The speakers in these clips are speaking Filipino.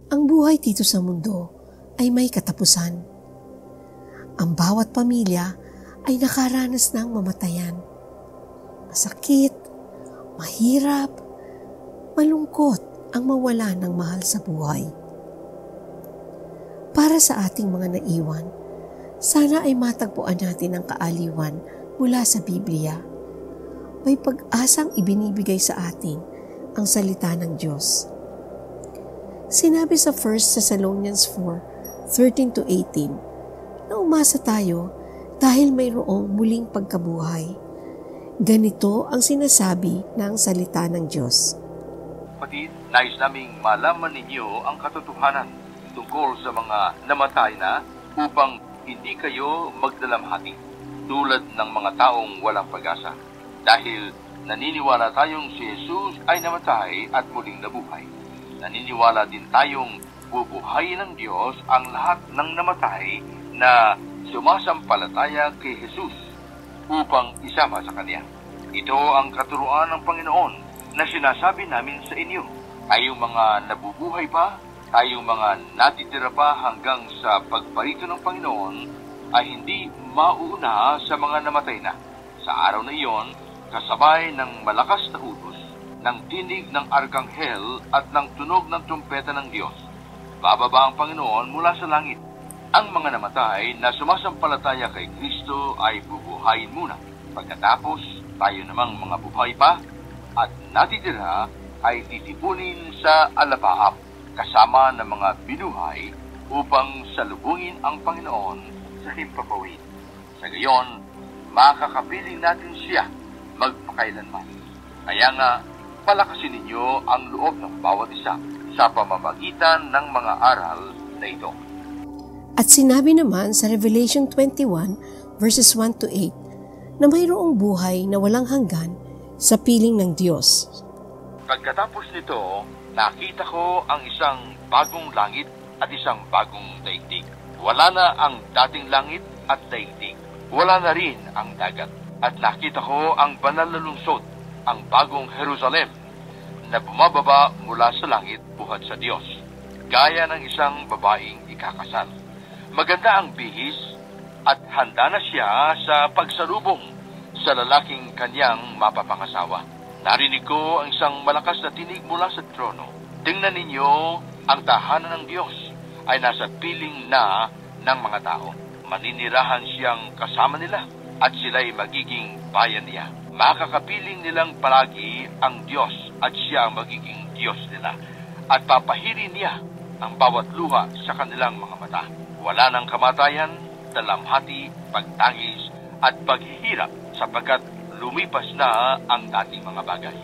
Ang buhay dito sa mundo ay may katapusan. Ang bawat pamilya ay nakaranas ng mamatayan. Masakit, mahirap, malungkot ang mawala ng mahal sa buhay. Para sa ating mga naiwan, sana ay matagpuan natin ang kaaliwan mula sa Biblia. May pag-asang ibinibigay sa atin ang salita ng Diyos. Sinabi sa 1 Thessalonians 4:13-18 na umasa tayo dahil mayroong muling pagkabuhay. Ganito ang sinasabi ng salita ng Diyos. Kapatid, nais naming malaman ninyo ang katotohanan tungkol sa mga namatay na upang hindi kayo magdalamhati tulad ng mga taong walang pag-asa. Dahil naniniwala tayong si Jesus ay namatay at muling nabuhay. Naniniwala din tayong bubuhayin ng Diyos ang lahat ng namatay na sumasampalataya kay Jesus upang isama sa Kanya. Ito ang katuruan ng Panginoon na sinasabi namin sa inyo. Tayong mga nabubuhay pa, tayong mga natitira pa hanggang sa pagparito ng Panginoon ay hindi mauuna sa mga namatay na. Sa araw na iyon, kasabay ng malakas na utos, ng tinig ng arkanghel at ng tunog ng trumpeta ng Diyos, bababa ang Panginoon mula sa langit. Ang mga namatay na sumasampalataya kay Kristo ay bubuhayin muna. Pagkatapos, tayo namang mga buhay pa at natitira ay titipunin sa alapaap kasama ng mga binuhay upang salubungin ang Panginoon sa himpapawid. Sa gayon, makakapiling natin siya magpakailanman. Kaya nga, palakasin ninyo ang loob ng bawat isa sa pamamagitan ng mga aral na ito. At sinabi naman sa Revelation 21:1-8 na mayroong buhay na walang hanggan sa piling ng Diyos. Pagkatapos nito, nakita ko ang isang bagong langit at isang bagong daigdig. Wala na ang dating langit at daigdig. Wala na rin ang dagat. At nakita ko ang banal na lungsod, ang bagong Jerusalem, na bumababa mula sa langit buhat sa Diyos, gaya ng isang babaeng ikakasal. Maganda ang bihis at handa na siya sa pagsalubong sa lalaking kanyang mapapangasawa. Narinig ko ang isang malakas na tinig mula sa trono. Tingnan ninyo, ang tahanan ng Diyos ay nasa piling na ng mga tao. Maninirahan siyang kasama nila at sila'y magiging bayan niya. Makakapiling nilang palagi ang Diyos at siya ang magiging Diyos nila. At papahirin niya ang bawat luha sa kanilang mga mata. Wala ng kamatayan, dalamhati, pagtangis at paghihirap sapagkat lumipas na ang dating mga bagay.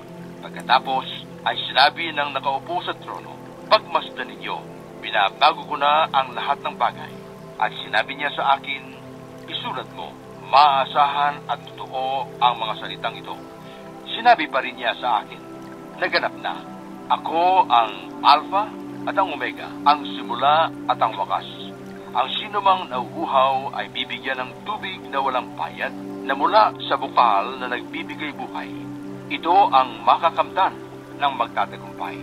Pagkatapos ay sinabi ng nakaupo sa trono, pagmasdan ninyo, binabago ko na ang lahat ng bagay. At sinabi niya sa akin, isulat mo, maasahan at totoo ang mga salitang ito. Sinabi pa rin niya sa akin, naganap na. Ako ang Alpha at ang Omega, ang simula at ang wakas. Ang sinumang nauuhaw ay bibigyan ng tubig na walang bayad na mula sa bukal na nagbibigay buhay. Ito ang makakamtan ng magtatagumpay.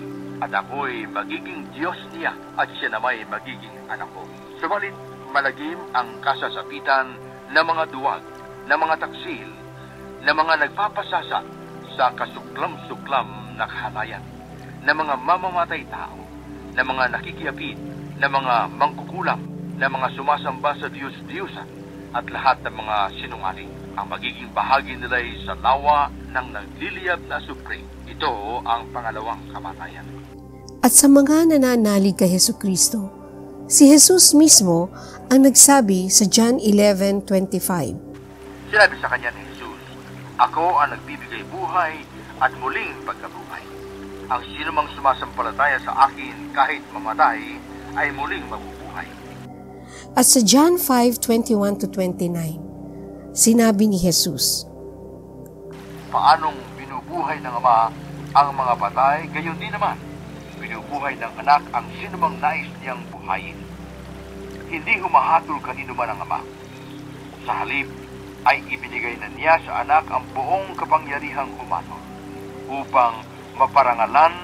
At ako'y magiging Diyos niya at siya nama'y magiging anak ko. Subalit, malagim ang kasasapitan ng mga duwag, ng mga taksil, ng mga nagpapasasa sa kasuklam-suklam na kahalayan, ng mga mamamatay tao, ng mga nakikiapid, ng mga mangkukulam, ng mga sumasamba sa Diyos-Diyusan, at lahat ng mga sinungaling. Ang magiging bahagi nila ay sa lawa ng nagliliyab na supre. Ito ang pangalawang kamatayan. At sa mga nananalig kay Hesukristo, si Jesus mismo ang nagsabi sa John 11:25. Sinabi sa kanya ni Jesus, ako ang nagbibigay buhay at muling pagkabuhay. Ang sinumang sumasampalataya sa akin kahit mamatay ay muling mabubuhay. At sa John 5:21-29, sinabi ni Jesus, paanong binubuhay ng Ama ang mga patay, gayon din naman binubuhay ng anak ang sinumang nais niyang buhayin. Hindi humahatol kanino man ang Ama. Sa halip ay ibinigay na niya sa anak ang buong kapangyarihang humano upang maparangalan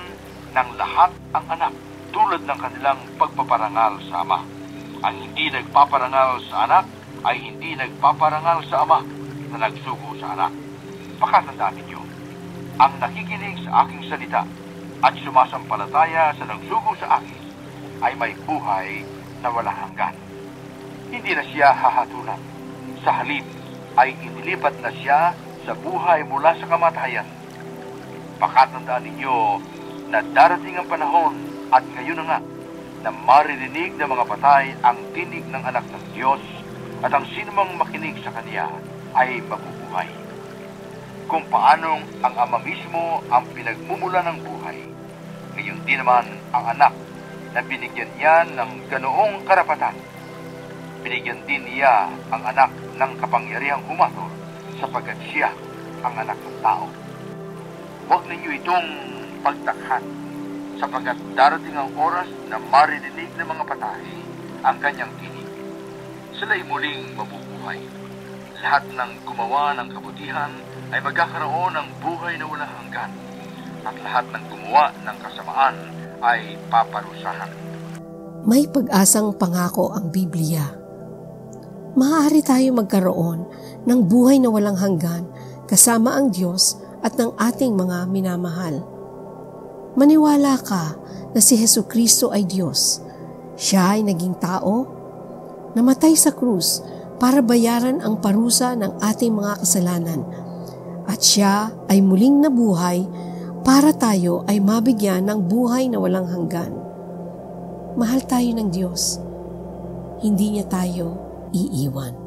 ng lahat ang anak tulad ng kanilang pagpaparangal sa Ama. Ang hindi nagpaparangal sa anak ay hindi nagpaparangal sa Ama na nagsugo sa anak. Pakatandaan ninyo, ang nakikinig sa aking salita at sumasampalataya sa nagsugo sa akin ay may buhay na walang hanggan. Hindi na siya hahatulan. Sa halip ay inilipat na siya sa buhay mula sa kamatayan. Pakatandaan ninyo na darating ang panahon at ngayon na nga na maririnig ng mga patay ang tinig ng anak ng Diyos at ang sinumang makinig sa Kanya ay mabubuhay. Kung paanong ang Ama mismo ang pinagmumula ng buhay, ngayon din naman ang anak na binigyan niya ng ganoong karapatan. Binigyan din niya ang anak ng kapangyarihang humatol sapagkat siya ang anak ng tao. Huwag ninyo itong pagtakhan sapagkat darating ang oras na maririnig ng mga patay ang kanyang tinig. Sila'y muling mabubuhay. Lahat ng gumawa ng kabutihan ay magkakaroon ng buhay na walang hanggan at lahat ng gumawa ng kasamaan ay paparusahan. May pag-asang pangako ang Biblia. Maaari tayo magkaroon ng buhay na walang hanggan kasama ang Diyos at ng ating mga minamahal. Maniwala ka na si Jesucristo ay Diyos. Siya ay naging tao, namatay sa krus para bayaran ang parusa ng ating mga kasalanan. At siya ay muling nabuhay para tayo ay mabigyan ng buhay na walang hanggan. Mahal tayo ng Diyos. Hindi niya tayo iiwan.